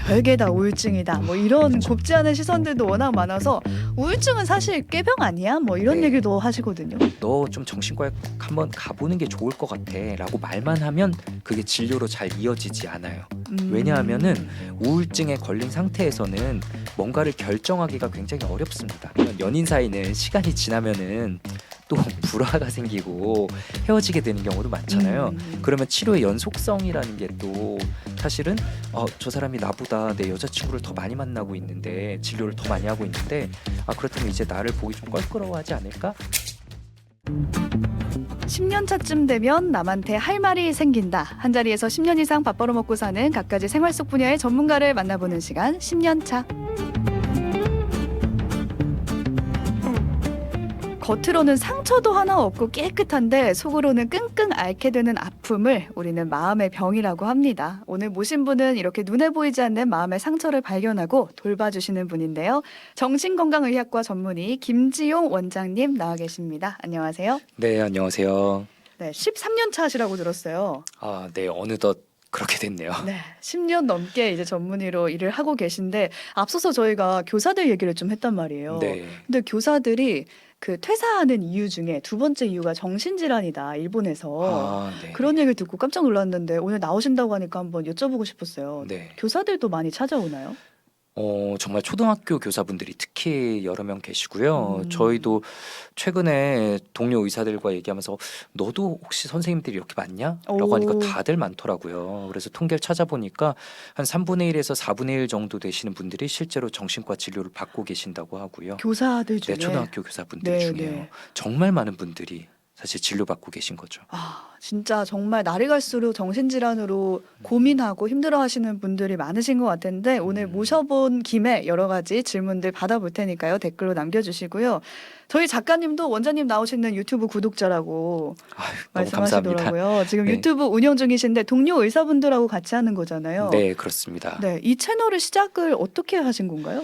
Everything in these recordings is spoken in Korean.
별게 다 우울증이다. 뭐 이런 그쵸. 곱지 않은 시선들도 워낙 많아서 우울증은 사실 꾀병 아니야? 뭐 이런 네. 얘기도 하시거든요. 너 좀 정신과에 한번 가보는 게 좋을 것 같아라고 말만 하면 그게 진료로 잘 이어지지 않아요. 왜냐하면은 우울증에 걸린 상태에서는 뭔가를 결정하기가 굉장히 어렵습니다. 연인 사이는 시간이 지나면은 또 불화가 생기고 헤어지게 되는 경우도 많잖아요. 그러면 치료의 연속성이라는 게 또 사실은 저 사람이 나보다 내 여자친구를 더 많이 만나고 있는데 진료를 더 많이 하고 있는데 그렇다면 이제 나를 보기 좀 껄끄러워하지 않을까? 10년 차쯤 되면 남한테 할 말이 생긴다. 한자리에서 10년 이상 밥 벌어먹고 사는 각가지 생활 속 분야의 전문가를 만나보는 시간 10년 차. 겉으로는 상처도 하나 없고 깨끗한데 속으로는 끙끙 앓게 되는 아픔을 우리는 마음의 병이라고 합니다. 오늘 모신 분은 이렇게 눈에 보이지 않는 마음의 상처를 발견하고 돌봐주시는 분인데요. 정신건강의학과 전문의 김지용 원장님 나와 계십니다. 안녕하세요. 네, 안녕하세요. 네, 13년 차시라고 들었어요. 네, 어느덧 그렇게 됐네요. 네, 10년 넘게 이제 전문의로 일을 하고 계신데 앞서서 저희가 교사들 얘기를 좀 했단 말이에요. 네. 근데 교사들이 그 퇴사하는 이유 중에 두 번째 이유가 정신질환이다, 일본에서. 네. 그런 얘기를 듣고 깜짝 놀랐는데 오늘 나오신다고 하니까 한번 여쭤보고 싶었어요. 네. 교사들도 많이 찾아오나요? 정말 초등학교 교사분들이 특히 여러 명 계시고요. 저희도 음. 최근에 동료 의사들과 얘기하면서 너도 혹시 선생님들이 이렇게 많냐? 라고 오. 하니까 다들 많더라고요. 그래서 통계를 찾아보니까 한 3분의 1에서 4분의 1 정도 되시는 분들이 실제로 정신과 진료를 받고 계신다고 하고요. 교사들 중에. 네, 초등학교 교사분들 네, 중에요. 네. 정말 많은 분들이 사실 진료받고 계신 거죠. 진짜 정말 날이 갈수록 정신질환으로 고민하고 힘들어하시는 분들이 많으신 것 같은데 오늘 모셔본 김에 여러 가지 질문들 받아볼 테니까요. 댓글로 남겨주시고요. 저희 작가님도 원장님 나오시는 유튜브 구독자라고 너무 감사합니다. 말씀하시더라고요. 지금 네. 유튜브 운영 중이신데 동료 의사분들하고 같이 하는 거잖아요. 네, 그렇습니다. 네, 이 채널을 시작을 어떻게 하신 건가요?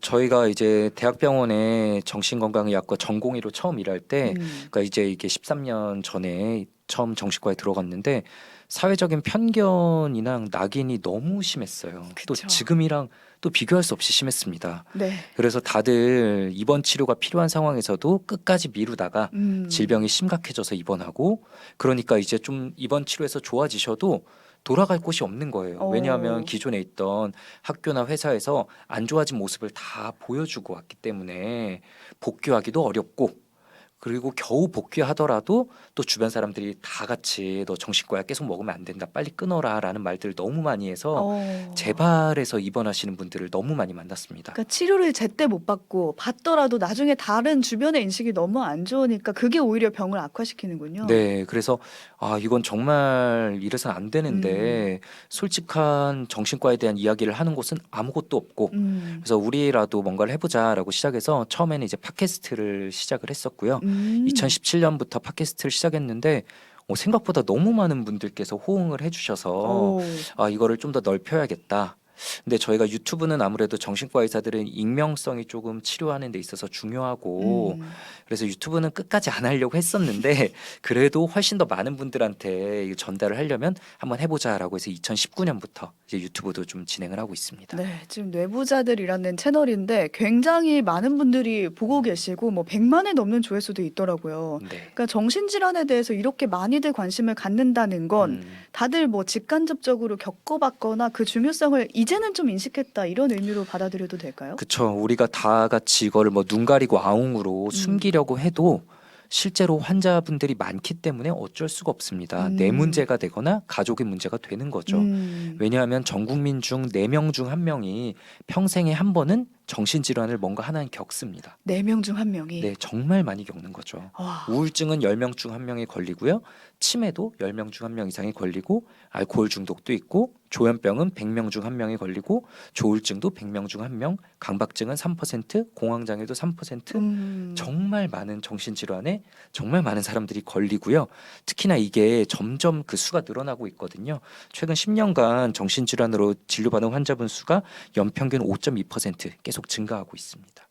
저희가 이제 대학병원에 정신건강의학과 전공의로 처음 일할 때, 그러니까 이제 이게 13년 전에 처음 정신과에 들어갔는데 사회적인 편견이랑 낙인이 너무 심했어요. 또 그쵸. 지금이랑 또 비교할 수 없이 심했습니다. 네. 그래서 다들 입원 치료가 필요한 상황에서도 끝까지 미루다가 질병이 심각해져서 입원하고, 그러니까 이제 좀 입원 치료에서 좋아지셔도 돌아갈 곳이 없는 거예요. 왜냐하면 기존에 있던 학교나 회사에서 안 좋아진 모습을 다 보여주고 왔기 때문에 복귀하기도 어렵고, 그리고 겨우 복귀하더라도 또 주변 사람들이 다 같이 너 정신과약 계속 먹으면 안 된다, 빨리 끊어라 라는 말들을 너무 많이 해서 재발해서 입원하시는 분들을 너무 많이 만났습니다. 그러니까 치료를 제때 못 받고 받더라도 나중에 다른 주변의 인식이 너무 안 좋으니까 그게 오히려 병을 악화시키는군요. 네, 그래서 이건 정말 이래서는 안 되는데 솔직한 정신과에 대한 이야기를 하는 곳은 아무것도 없고, 그래서 우리라도 뭔가를 해보자라고 시작해서 처음에는 이제 팟캐스트를 시작을 했었고요. 2017년부터 팟캐스트를 시작했는데 생각보다 너무 많은 분들께서 호응을 해주셔서 이거를 좀 더 넓혀야겠다. 근데 저희가 유튜브는 아무래도 정신과 의사들은 익명성이 조금 치료하는 데 있어서 중요하고, 그래서 유튜브는 끝까지 안 하려고 했었는데 그래도 훨씬 더 많은 분들한테 전달을 하려면 한번 해보자라고 해서 2019년부터 이제 유튜브도 좀 진행을 하고 있습니다. 네, 지금 뇌부자들이라는 채널인데 굉장히 많은 분들이 보고 계시고 뭐 100만에 넘는 조회수도 있더라고요. 네. 그러니까 정신질환에 대해서 이렇게 많이들 관심을 갖는다는 건 다들 뭐 직간접적으로 겪어봤거나 그 중요성을 이제는 좀 인식했다, 이런 의미로 받아들여도 될까요? 그쵸. 우리가 다 같이 이거를 뭐 눈 가리고 아웅으로 숨기려고 해도 실제로 환자분들이 많기 때문에 어쩔 수가 없습니다. 내 문제가 되거나 가족의 문제가 되는 거죠. 왜냐하면 전 국민 중 4명 중 1명이 평생에 한 번은 정신질환을 뭔가 하나는 겪습니다. 4명 중 1명이. 네, 정말 많이 겪는 거죠. 우울증은 10명 중 1명이 걸리고요. 치매도 10명 중 1명 이상이 걸리고, 알코올 중독도 있고, 조현병은 100명 중 1명이 걸리고, 조울증도 100명 중 1명, 강박증은 3%, 공황장애도 3%, 정말 많은 정신질환에 정말 많은 사람들이 걸리고요. 특히나 이게 점점 그 수가 늘어나고 있거든요. 최근 10년간 정신질환으로 진료받은 환자분 수가 연평균 5.2% 계속 증가하고 있습니다.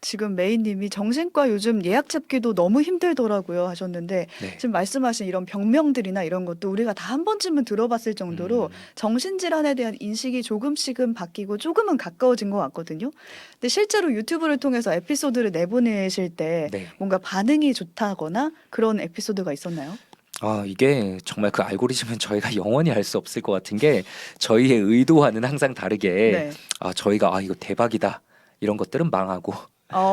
지금 메이님이 정신과 요즘 예약 잡기도 너무 힘들더라고요 하셨는데 네. 지금 말씀하신 이런 병명들이나 이런 것도 우리가 다 한 번쯤은 들어봤을 정도로 정신질환에 대한 인식이 조금씩은 바뀌고 조금은 가까워진 것 같거든요. 근데 실제로 유튜브를 통해서 에피소드를 내보내실 때 네. 뭔가 반응이 좋다거나 그런 에피소드가 있었나요? 이게 정말 그 알고리즘은 저희가 영원히 알 수 없을 것 같은 게 저희의 의도와는 항상 다르게 네. 저희가 이거 대박이다 이런 것들은 망하고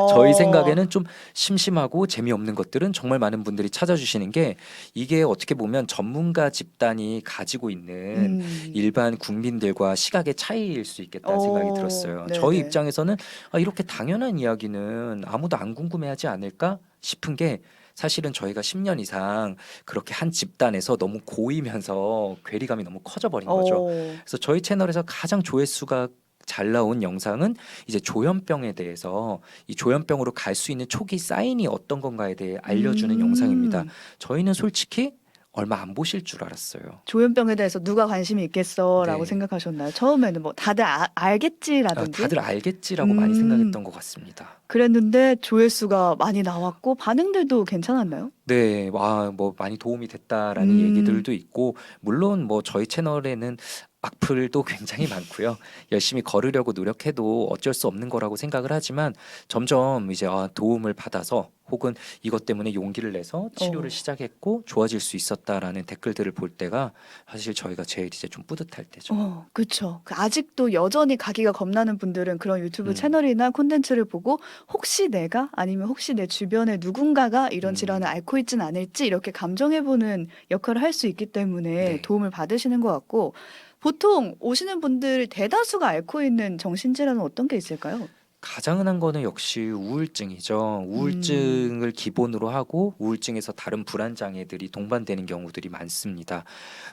저희 어. 생각에는 좀 심심하고 재미없는 것들은 정말 많은 분들이 찾아주시는 게 이게 어떻게 보면 전문가 집단이 가지고 있는 음. 일반 국민들과 시각의 차이일 수 있겠다는 생각이 들었어요. 저희 네네. 입장에서는 이렇게 당연한 이야기는 아무도 안 궁금해하지 않을까 싶은 게 사실은 저희가 10년 이상 그렇게 한 집단에서 너무 고이면서 괴리감이 너무 커져버린 거죠. 어. 그래서 저희 채널에서 가장 조회수가 잘 나온 영상은 이제 조현병에 대해서 이 조현병으로 갈 수 있는 초기 사인이 어떤 건가에 대해 알려주는 영상입니다. 음. 저희는 솔직히 얼마 안 보실 줄 알았어요. 조현병에 대해서 누가 관심이 있겠어라고 네. 생각하셨나요? 처음에는 뭐 다들 알겠지라든지 다들 알겠지라고 많이 음. 생각했던 것 같습니다. 그랬는데 조회수가 많이 나왔고 반응들도 괜찮았나요? 네, 뭐 많이 도움이 됐다라는 음. 얘기들도 있고, 물론 뭐 저희 채널에는 악플도 굉장히 많고요. 열심히 걸으려고 노력해도 어쩔 수 없는 거라고 생각을 하지만 점점 이제 도움을 받아서 혹은 이것 때문에 용기를 내서 치료를 어. 시작했고 좋아질 수 있었다라는 댓글들을 볼 때가 사실 저희가 제일 이제 좀 뿌듯할 때죠. 그쵸. 아직도 여전히 가기가 겁나는 분들은 그런 유튜브 음, 채널이나 콘텐츠를 보고 혹시 내가 아니면 혹시 내 주변에 누군가가 이런 질환을 음, 앓고 있진 않을지 이렇게 감정해 보는 역할을 할 수 있기 때문에 네. 도움을 받으시는 것 같고 보통 오시는 분들 대다수가 앓고 있는 정신질환은 어떤 게 있을까요? 가장 흔한 거는 역시 우울증이죠. 음. 우울증을 기본으로 하고 우울증에서 다른 불안 장애들이 동반되는 경우들이 많습니다.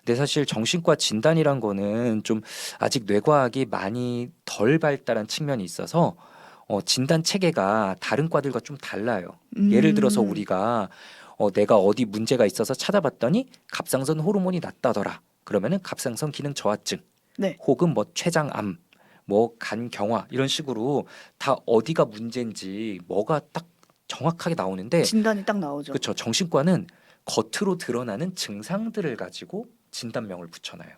근데 사실 정신과 진단이란 거는 좀 아직 뇌과학이 많이 덜 발달한 측면이 있어서 진단 체계가 다른 과들과 좀 달라요. 예를 들어서 음. 우리가 내가 어디 문제가 있어서 찾아봤더니 갑상선 호르몬이 낮다더라. 그러면은 갑상선 기능 저하증 네. 혹은 뭐 췌장암 뭐 간경화 이런 식으로 다 어디가 문제인지 뭐가 딱 정확하게 나오는데 진단이 딱 나오죠. 그렇죠. 정신과는 겉으로 드러나는 증상들을 가지고 진단명을 붙여놔요.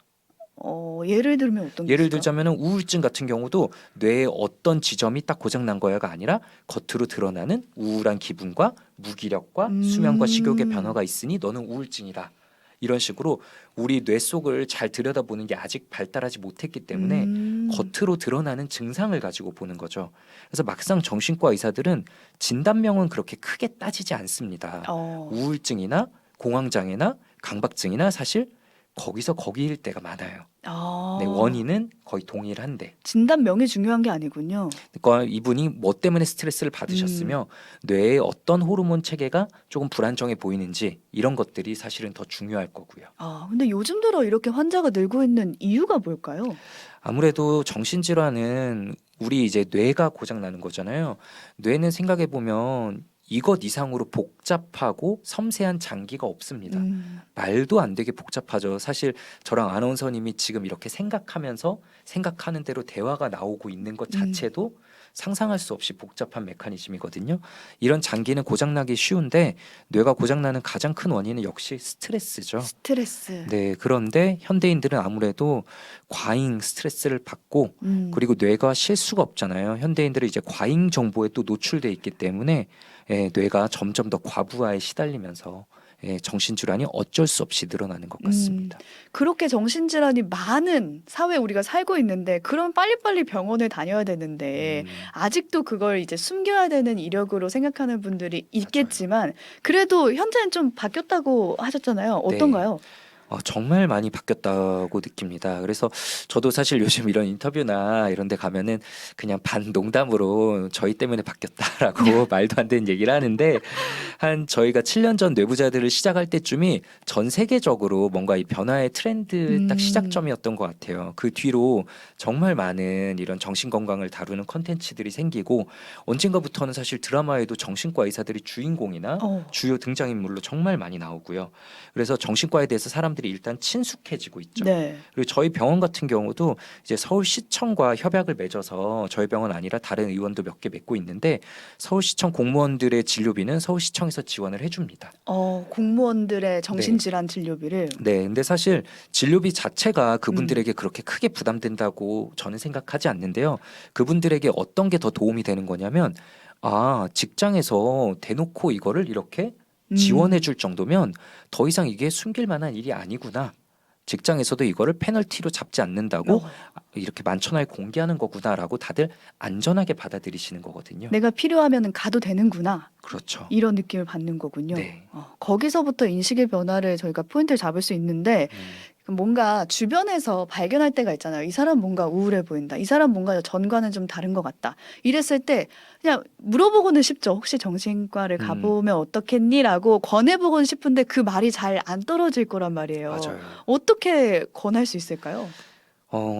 예를 들면 어떤 게 예를 있을까요? 들자면은 우울증 같은 경우도 뇌의 어떤 지점이 딱 고장 난 거야가 아니라 겉으로 드러나는 우울한 기분과 무기력과 수면과 식욕의 음. 변화가 있으니 너는 우울증이다. 이런 식으로 우리 뇌 속을 잘 들여다보는 게 아직 발달하지 못했기 때문에 음. 겉으로 드러나는 증상을 가지고 보는 거죠. 그래서 막상 정신과 의사들은 진단명은 그렇게 크게 따지지 않습니다. 어. 우울증이나 공황장애나 강박증이나 사실 거기서 거기일 때가 많아요. 네, 아. 원인은 거의 동일한데. 진단명이 중요한 게 아니군요. 그러니까 이분이 뭐 때문에 스트레스를 음. 받으셨으며 뇌의 어떤 호르몬 체계가 조금 불안정해 보이는지 이런 것들이 사실은 더 중요할 거고요. 근데 요즘 들어 이렇게 환자가 늘고 있는 이유가 뭘까요? 아무래도 정신질환은 우리 이제 뇌가 고장 나는 거잖아요. 뇌는 생각해 보면 이것 이상으로 복잡하고 섬세한 장기가 없습니다. 음. 말도 안 되게 복잡하죠. 사실 저랑 아나운서님이 지금 이렇게 생각하면서 생각하는 대로 대화가 나오고 있는 것 음. 자체도 상상할 수 없이 복잡한 메커니즘이거든요. 이런 장기는 고장나기 쉬운데 뇌가 고장나는 가장 큰 원인은 역시 스트레스죠. 스트레스. 네, 그런데 현대인들은 아무래도 과잉 스트레스를 받고 음. 그리고 뇌가 쉴 수가 없잖아요. 현대인들은 이제 과잉 정보에 또 노출돼 있기 때문에 뇌가 점점 더 과부하에 시달리면서 정신질환이 어쩔 수 없이 늘어나는 것 음. 같습니다. 그렇게 정신질환이 많은 사회에 우리가 살고 있는데 그럼 빨리빨리 병원을 다녀야 되는데 아직도 그걸 이제 숨겨야 되는 이력으로 생각하는 분들이 맞아요. 있겠지만 그래도 현재는 좀 바뀌었다고 하셨잖아요. 네. 어떤가요? 정말 많이 바뀌었다고 느낍니다. 그래서 저도 사실 요즘 이런 인터뷰나 이런 데 가면은 그냥 반 농담으로 저희 때문에 바뀌었다라고 말도 안 되는 얘기를 하는데 저희가 7년 전 뇌부자들을 시작할 때쯤이 전 세계적으로 뭔가 이 변화의 트렌드 딱 음. 시작점이었던 것 같아요. 그 뒤로 정말 많은 이런 정신 건강을 다루는 컨텐츠들이 생기고 언젠가부터는 사실 드라마에도 정신과 의사들이 주인공이나 어. 주요 등장인물로 정말 많이 나오고요. 그래서 정신과에 대해서 사람들이 사람들이 일단 친숙해지고 있죠. 네. 그리고 저희 병원 같은 경우도 이제 서울시청과 협약을 맺어서 저희 병원 아니라 다른 의원도 몇 개 맺고 있는데 서울시청 공무원들의 진료비는 서울시청에서 지원을 해줍니다. 공무원들의 네. 정신질환 진료비를. 네, 근데 사실 진료비 자체가 음. 그분들에게 그렇게 크게 부담된다고 저는 생각하지 않는데요. 그분들에게 어떤 게 더 도움이 되는 거냐면, 직장에서 대놓고 이거를 이렇게 지원해 줄 정도면 더 이상 이게 숨길 만한 일이 아니구나. 직장에서도 이거를 페널티로 잡지 않는다고 이렇게 만천하에 공개하는 거구나라고 다들 안전하게 받아들이시는 거거든요. 내가 필요하면 가도 되는구나. 그렇죠. 이런 느낌을 받는 거군요. 네. 거기서부터 인식의 변화를 저희가 포인트를 잡을 수 있는데 뭔가 주변에서 발견할 때가 있잖아요. 이 사람 뭔가 우울해 보인다. 이 사람 뭔가 전과는 좀 다른 것 같다. 이랬을 때 그냥 물어보고는 싶죠. 혹시 정신과를 가보면 어떻겠니라고 권해보고는 싶은데 그 말이 잘 안 떨어질 거란 말이에요. 맞아요. 어떻게 권할 수 있을까요?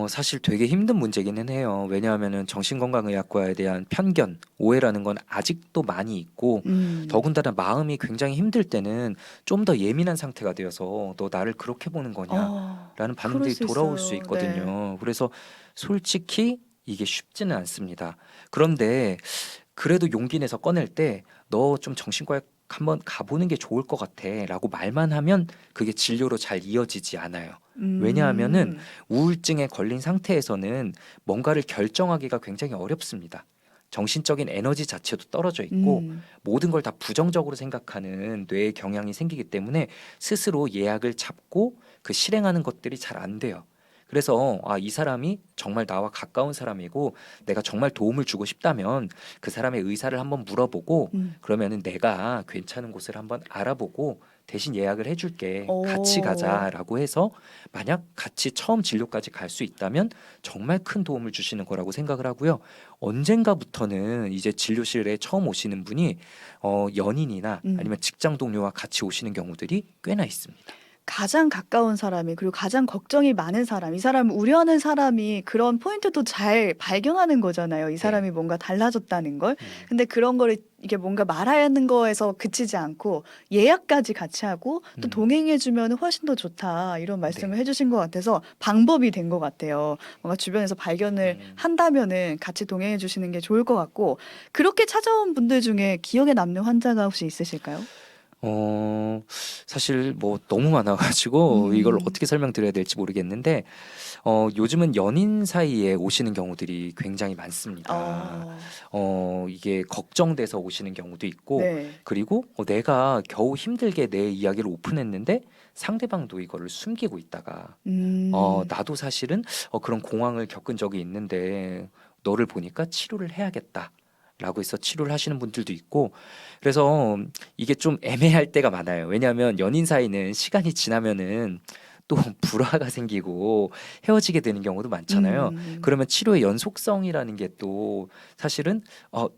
사실 되게 힘든 문제기는 해요. 왜냐하면은 정신건강의학과에 대한 편견, 오해라는 건 아직도 많이 있고, 더군다나 마음이 굉장히 힘들 때는 좀 더 예민한 상태가 되어서 너 나를 그렇게 보는 거냐라는 반응들이 그럴 수 돌아올 수 있어요. 있거든요. 그래서 솔직히 이게 쉽지는 않습니다. 그런데 그래도 용기 내서 꺼낼 때 너 좀 정신과에 한번 가보는 게 좋을 것 같아라고 말만 하면 그게 진료로 잘 이어지지 않아요. 왜냐하면은 우울증에 걸린 상태에서는 뭔가를 결정하기가 굉장히 어렵습니다. 정신적인 에너지 자체도 떨어져 있고 모든 걸 다 부정적으로 생각하는 뇌의 경향이 생기기 때문에 스스로 예약을 잡고 그 실행하는 것들이 잘 안 돼요. 그래서 이 사람이 정말 나와 가까운 사람이고 내가 정말 도움을 주고 싶다면 그 사람의 의사를 한번 물어보고 그러면은 내가 괜찮은 곳을 한번 알아보고 대신 예약을 해줄게. 같이 가자라고 해서 만약 같이 처음 진료까지 갈 수 있다면 정말 큰 도움을 주시는 거라고 생각을 하고요. 언젠가부터는 이제 진료실에 처음 오시는 분이 연인이나 아니면 직장 동료와 같이 오시는 경우들이 꽤나 있습니다. 가장 가까운 사람이 그리고 가장 걱정이 많은 사람, 이 사람을 우려하는 사람이 그런 포인트도 잘 발견하는 거잖아요. 이 사람이 뭔가 달라졌다는 걸. 근데 그런 거를 이게 뭔가 말하는 거에서 그치지 않고 예약까지 같이 하고 또 동행해주면 훨씬 더 좋다. 이런 말씀을 해주신 것 같아서 방법이 된 것 같아요. 뭔가 주변에서 발견을 한다면은 같이 동행해 주시는 게 좋을 것 같고 그렇게 찾아온 분들 중에 기억에 남는 환자가 혹시 있으실까요? 사실 뭐 너무 많아가지고 이걸 어떻게 설명드려야 될지 모르겠는데 요즘은 연인 사이에 오시는 경우들이 굉장히 많습니다. 이게 걱정돼서 오시는 경우도 있고 네. 그리고 내가 겨우 힘들게 내 이야기를 오픈했는데 상대방도 이거를 숨기고 있다가 나도 사실은 그런 공황을 겪은 적이 있는데 너를 보니까 치료를 해야겠다. 라고 해서 치료를 하시는 분들도 있고 그래서 이게 좀 애매할 때가 많아요. 왜냐하면 연인 사이는 시간이 지나면은 또 불화가 생기고 헤어지게 되는 경우도 많잖아요. 그러면 치료의 연속성이라는 게 또 사실은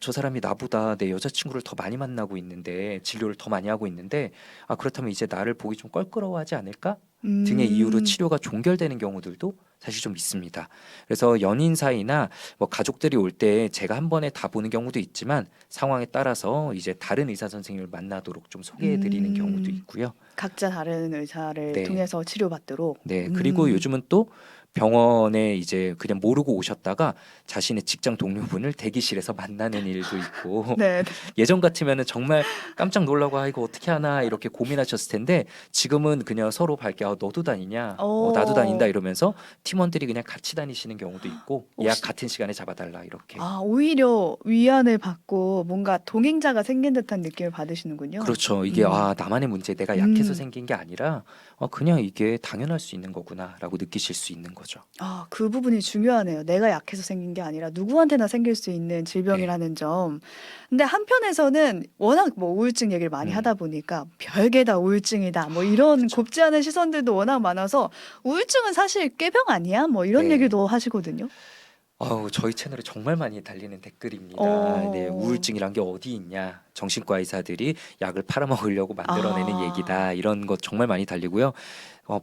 저 사람이 나보다 내 여자친구를 더 많이 만나고 있는데 진료를 더 많이 하고 있는데 그렇다면 이제 나를 보기 좀 껄끄러워하지 않을까? 등의 이유로 치료가 종결되는 경우들도 사실 좀 있습니다. 그래서 연인 사이나 뭐 가족들이 올 때 제가 한 번에 다 보는 경우도 있지만 상황에 따라서 이제 다른 의사 선생님을 만나도록 좀 소개해 드리는 경우도 있고요. 각자 다른 의사를 통해서 치료받도록. 네, 그리고 요즘은 또 병원에 이제 그냥 모르고 오셨다가 자신의 직장 동료분을 대기실에서 만나는 일도 있고 네. 예전 같으면은 정말 깜짝 놀라고 이거 어떻게 하나 이렇게 고민하셨을 텐데 지금은 그냥 서로 밝게 너도 다니냐 나도 다닌다 이러면서 팀원들이 그냥 같이 다니시는 경우도 있고 예약 같은 시간에 잡아달라 이렇게. 오히려 위안을 받고 뭔가 동행자가 생긴 듯한 느낌을 받으시는군요. 그렇죠. 이게 나만의 문제 내가 약해서 생긴 게 아니라 그냥 이게 당연할 수 있는 거구나라고 느끼실 수 있는 거죠. 그 부분이 중요하네요. 내가 약해서 생긴 게 아니라 누구한테나 생길 수 있는 질병이라는 점. 근데 한편에서는 워낙 뭐 우울증 얘기를 많이 하다 보니까 별게 다 우울증이다. 뭐 이런 곱지 않은 시선들도 워낙 많아서 우울증은 사실 꾀병 아니야? 뭐 이런 얘기도 하시거든요. 저희 채널에 정말 많이 달리는 댓글입니다. 네, 우울증이란 게 어디 있냐? 정신과 의사들이 약을 팔아먹으려고 만들어내는 얘기다. 이런 것 정말 많이 달리고요.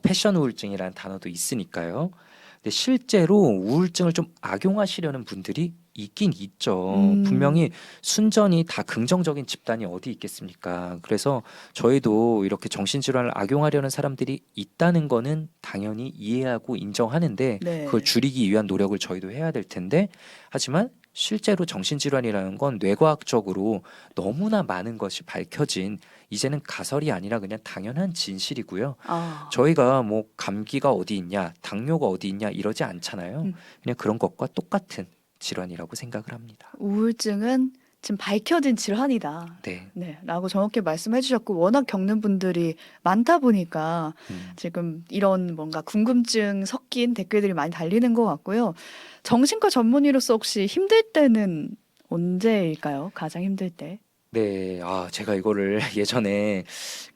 패션 우울증이라는 단어도 있으니까요. 근데 실제로 우울증을 좀 악용하시려는 분들이 있긴 있죠. 음. 분명히 순전히 다 긍정적인 집단이 어디 있겠습니까? 그래서 저희도 이렇게 정신질환을 악용하려는 사람들이 있다는 거는 당연히 이해하고 인정하는데 네. 그걸 줄이기 위한 노력을 저희도 해야 될 텐데 하지만 실제로 정신질환이라는 건 뇌과학적으로 너무나 많은 것이 밝혀진 이제는 가설이 아니라 그냥 당연한 진실이고요. 아. 저희가 뭐 감기가 어디 있냐, 당뇨가 어디 있냐 이러지 않잖아요. 음. 그냥 그런 것과 똑같은 질환이라고 생각을 합니다. 우울증은 지금 밝혀진 질환이다. 네. 네, 라고 정확히 말씀해 주셨고 워낙 겪는 분들이 많다 보니까 지금 이런 뭔가 궁금증 섞인 댓글들이 많이 달리는 것 같고요. 정신과 전문의로서 혹시 힘들 때는 언제일까요? 가장 힘들 때? 네, 제가 이거를 예전에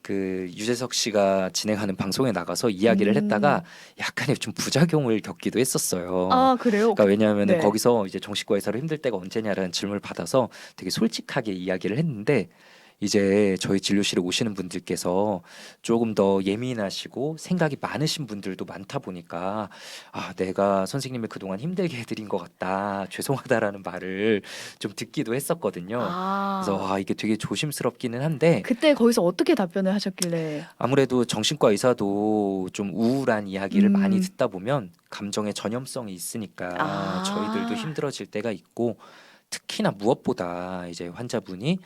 그 유재석 씨가 진행하는 방송에 나가서 이야기를 했다가 약간의 좀 부작용을 겪기도 했었어요. 아, 그래요? 그러니까 왜냐하면은 네. 거기서 이제 정신과 의사로 힘들 때가 언제냐라는 질문을 받아서 되게 솔직하게 이야기를 했는데 이제 저희 진료실에 오시는 분들께서 조금 더 예민하시고 생각이 많으신 분들도 많다 보니까 내가 선생님을 그동안 힘들게 해드린 것 같다, 죄송하다라는 말을 좀 듣기도 했었거든요. 그래서 이게 되게 조심스럽기는 한데 그때 거기서 어떻게 답변을 하셨길래? 아무래도 정신과 의사도 좀 우울한 이야기를 많이 음. 듣다 보면 감정의 전염성이 있으니까 저희들도 힘들어질 때가 있고 특히나 무엇보다 이제 환자분이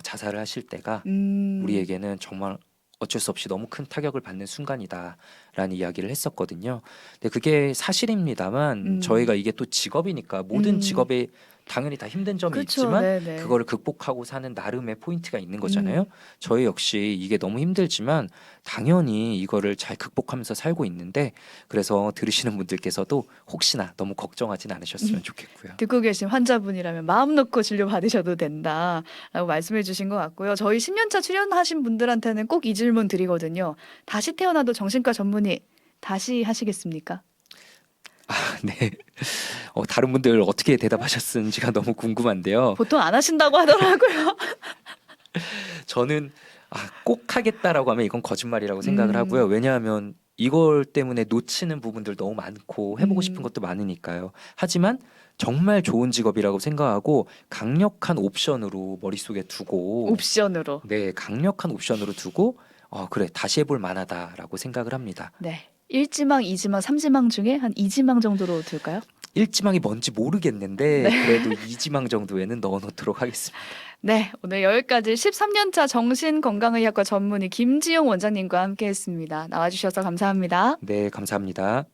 자살을 하실 때가 우리에게는 정말 어쩔 수 없이 너무 큰 타격을 받는 순간이다라는 이야기를 했었거든요. 근데 그게 사실입니다만 저희가 이게 또 직업이니까 모든 직업에 당연히 다 힘든 점이 그쵸, 있지만 네네. 그거를 극복하고 사는 나름의 포인트가 있는 거잖아요. 저희 역시 이게 너무 힘들지만 당연히 이거를 잘 극복하면서 살고 있는데 그래서 들으시는 분들께서도 혹시나 너무 걱정하진 않으셨으면 좋겠고요. 듣고 계신 환자분이라면 마음 놓고 진료 받으셔도 된다라고 말씀해 주신 것 같고요. 저희 10년차 출연하신 분들한테는 꼭 이 질문 드리거든요. 다시 태어나도 정신과 전문의 다시 하시겠습니까? 네. 다른 분들 어떻게 대답하셨는지가 너무 궁금한데요. 보통 안 하신다고 하더라고요. 저는 꼭 하겠다라고 하면 이건 거짓말이라고 생각을 하고요. 왜냐하면 이걸 때문에 놓치는 부분들 너무 많고 해보고 싶은 것도 많으니까요. 하지만 정말 좋은 직업이라고 생각하고 강력한 옵션으로 머릿속에 두고 옵션으로. 네, 강력한 옵션으로 두고 그래 다시 해볼 만하다라고 생각을 합니다. 네. 1지망, 2지망, 3지망 중에 한 2지망 정도로 둘까요? 1지망이 뭔지 모르겠는데 그래도 2지망 정도에는 넣어놓도록 하겠습니다. 네, 오늘 여기까지 13년차 정신건강의학과 전문의 김지용 원장님과 함께했습니다. 나와주셔서 감사합니다. 네, 감사합니다.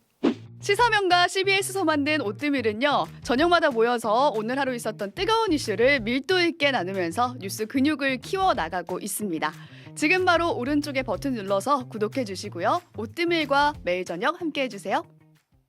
시사명가 CBS에서 만든 오뜨밀은요, 저녁마다 모여서 오늘 하루 있었던 뜨거운 이슈를 밀도 있게 나누면서 뉴스 근육을 키워나가고 있습니다. 지금 바로 오른쪽에 버튼 눌러서 구독해 주시고요. 오뜨밀과 매일 저녁 함께해 주세요.